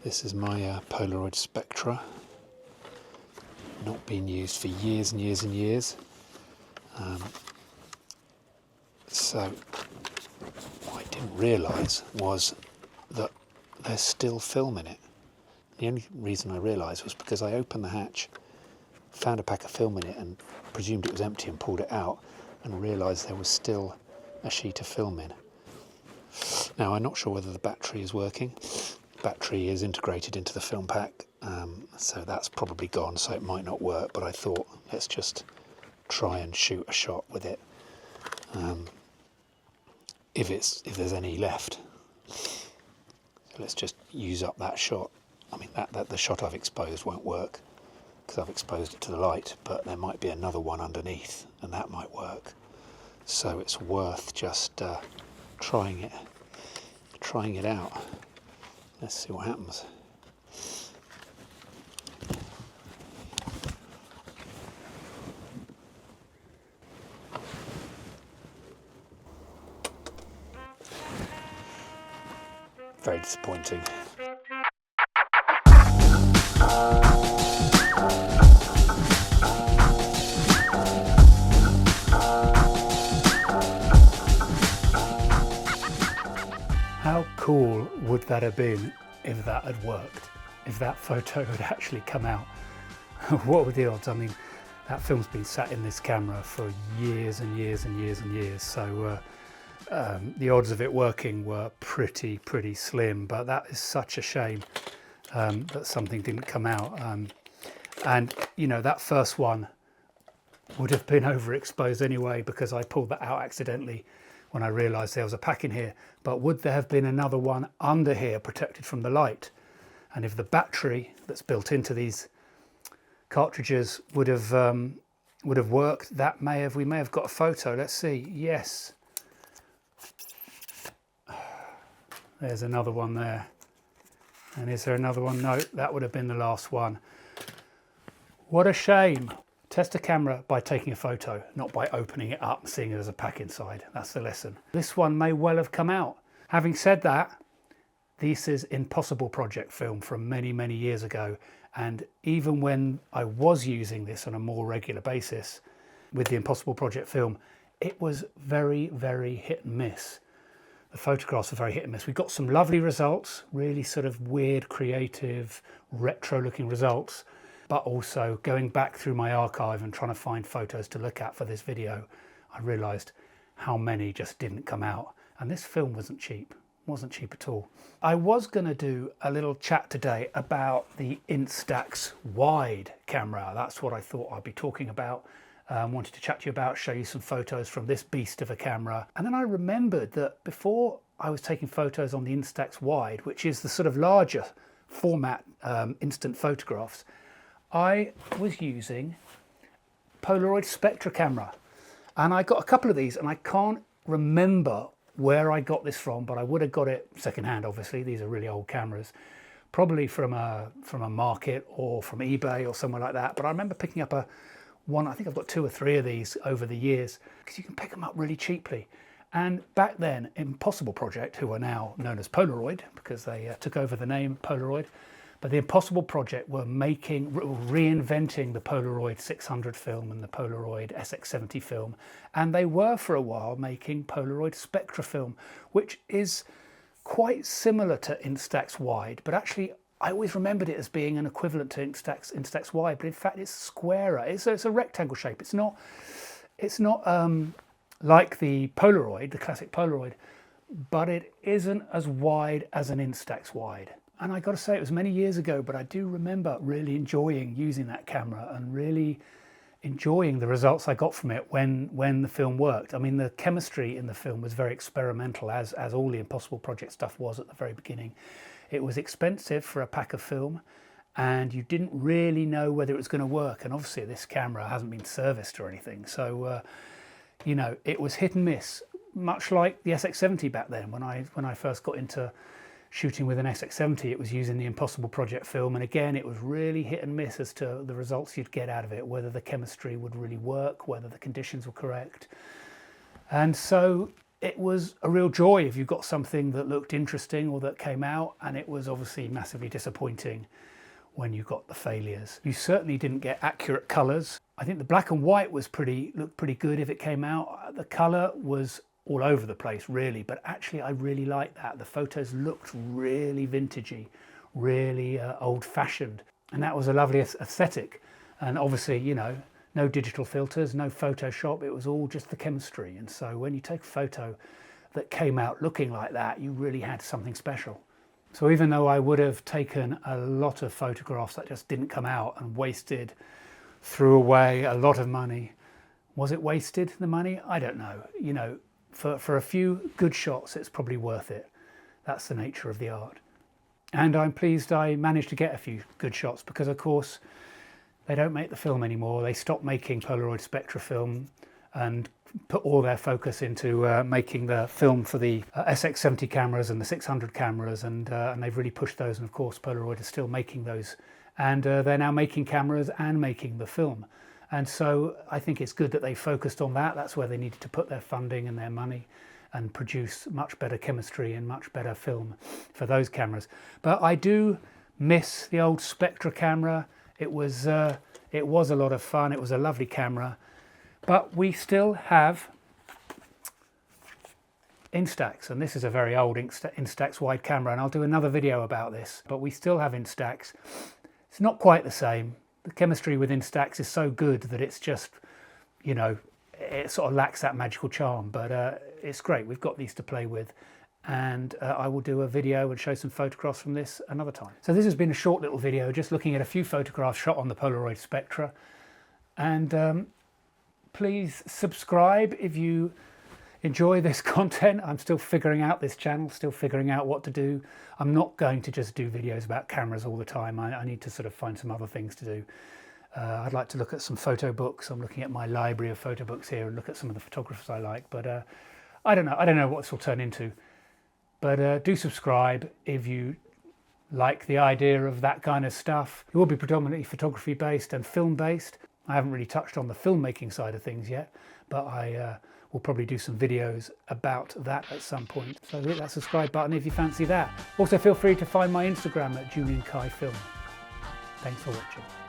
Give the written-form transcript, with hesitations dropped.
This is my Polaroid Spectra, not been used for years and years and years. So what I didn't realise was that there's still film in it. The only reason I realised was because I opened the hatch, found a pack of film in it and presumed it was empty and pulled it out and realised there was still a sheet of film in. Now I'm not sure whether the battery is working. Battery is integrated into the film pack, so that's probably gone, so it might not work, but I thought let's just try and shoot a shot with it, if there's any left. So let's just use up that shot. I mean that the shot I've exposed won't work because I've exposed it to the light, but there might be another one underneath and that might work. So it's worth just trying it out. Let's see what happens. Very disappointing. How cool would that have been if that had worked? If that photo had actually come out? What were the odds? I mean, that film's been sat in this camera for years and years and years and years, so the odds of it working were pretty slim, but that is such a shame that something didn't come out. And you know, that first one would have been overexposed anyway because I pulled that out accidentally when I realised there was a pack in here. But would there have been another one under here protected from the light? And if the battery that's built into these cartridges would have worked, we may have got a photo. Let's see. Yes, there's another one there. And is there another one? No, that would have been the last one. What a shame. Test a camera by taking a photo, not by opening it up and seeing there's a pack inside. That's the lesson. This one may well have come out. Having said that, this is Impossible Project film from many years ago. And even when I was using this on a more regular basis with the Impossible Project film, it was very hit and miss. The photographs are very hit and miss. We got some lovely results, really sort of weird, creative, retro looking results. But also going back through my archive and trying to find photos to look at for this video, I realised how many just didn't come out. And this film wasn't cheap at all. I was going to do a little chat today about the Instax wide camera. That's what I thought I'd be talking about. Wanted to chat to you about, show you some photos from this beast of a camera. And then I remembered that before I was taking photos on the Instax wide, which is the sort of larger format instant photographs, I was using Polaroid Spectra camera, and I got a couple of these, and I can't remember where I got this from, but I would have got it secondhand. Obviously, these are really old cameras, probably from a market or from eBay or somewhere like that. But I remember picking up one. I think I've got 2 or 3 of these over the years because you can pick them up really cheaply. And back then, Impossible Project, who are now known as Polaroid because they took over the name Polaroid. But the Impossible Project were reinventing the Polaroid 600 film and the Polaroid SX70 film. And they were for a while making Polaroid Spectra film, which is quite similar to Instax wide, but actually I always remembered it as being an equivalent to Instax wide, but in fact it's squarer. It's a rectangle shape. It's not like the Polaroid, the classic Polaroid, but it isn't as wide as an Instax wide. And I got to say, it was many years ago, but I do remember really enjoying using that camera and really enjoying the results I got from it when the film worked. I mean, the chemistry in the film was very experimental, as all the Impossible Project stuff was at the very beginning. It was expensive for a pack of film, and you didn't really know whether it was going to work. And obviously, this camera hasn't been serviced or anything, so you know, it was hit and miss, much like the SX70 back then. When I first got into shooting with an SX70, it was using the Impossible Project film, and again it was really hit and miss as to the results you'd get out of it, whether the chemistry would really work, whether the conditions were correct. And so it was a real joy if you got something that looked interesting or that came out, and it was obviously massively disappointing when you got the failures. You certainly didn't get accurate colours. I think the black and white was looked pretty good if it came out. The colour was all over the place really, but actually I really liked that. The photos looked really vintagey, really old-fashioned, and that was a lovely aesthetic. And obviously, you know, no digital filters, no Photoshop, it was all just the chemistry. And so when you take a photo that came out looking like that, you really had something special. So even though I would have taken a lot of photographs that just didn't come out and threw away a lot of money, was it wasted, the money? I don't know. You know, for a few good shots, it's probably worth it. That's the nature of the art. And I'm pleased I managed to get a few good shots because, of course, they don't make the film anymore. They stopped making Polaroid Spectra film and put all their focus into making the film for the SX70 cameras and the 600 cameras, and they've really pushed those. And of course, Polaroid is still making those, and they're now making cameras and making the film. And so I think it's good that they focused on that. That's where they needed to put their funding and their money and produce much better chemistry and much better film for those cameras. But I do miss the old Spectra camera. It was a lot of fun. It was a lovely camera, but we still have Instax, and this is a very old Instax wide camera, and I'll do another video about this. But we still have Instax. It's not quite the same. The chemistry with Instax is so good that it's just, you know, it sort of lacks that magical charm. But it's great. We've got these to play with. And I will do a video and show some photographs from this another time. So this has been a short little video just looking at a few photographs shot on the Polaroid Spectra. And please subscribe if you enjoy this content. I'm still figuring out this channel, still figuring out what to do. I'm not going to just do videos about cameras all the time. I need to sort of find some other things to do. I'd like to look at some photo books. I'm looking at my library of photo books here and look at some of the photographers I like. But I don't know what this will turn into. But do subscribe if you like the idea of that kind of stuff. It will be predominantly photography based and film based. I haven't really touched on the filmmaking side of things yet, but I will probably do some videos about that at some point. So hit that subscribe button if you fancy that. Also feel free to find my Instagram at Julian Kai Film. Thanks for watching.